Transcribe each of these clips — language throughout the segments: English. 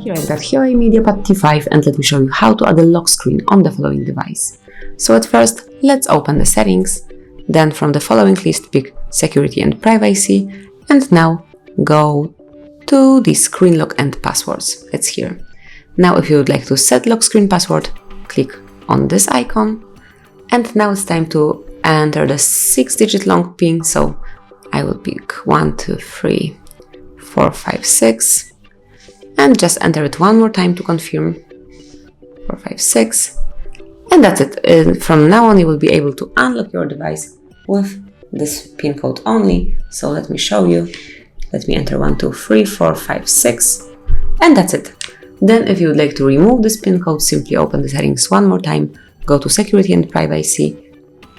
Here I've got HUAWEI MediaPad T5 and let me show you how to add a lock screen on the following device. So at first, let's open the settings, then from the following list pick security and privacy, and now go to the screen lock and passwords. It's here. Now if you would like to set lock screen password, click on this icon, and now it's time to enter the 6-digit long PIN, so I will pick 1, 2, 3, 4, 5, 6. And just enter it one more time to confirm. 4, 5, 6. And that's it. From now on, you will be able to unlock your device with this PIN code only. So let me show you. Let me enter 1, 2, 3, 4, 5, 6. And that's it. Then if you would like to remove this PIN code, simply open the settings one more time. Go to security and privacy.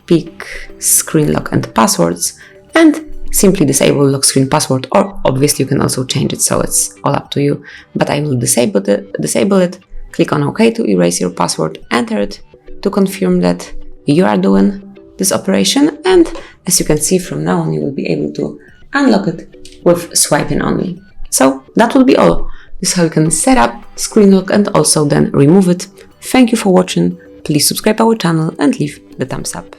Pick screen lock and passwords. And simply disable lock screen password, or obviously you can also change it, so it's all up to you. But I will disable it, click on OK to erase your password, enter it to confirm that you are doing this operation, and as you can see, from now on you will be able to unlock it with swiping only. So that will be all. This is how you can set up screen lock and also then remove it. Thank you for watching, please subscribe our channel and leave the thumbs up.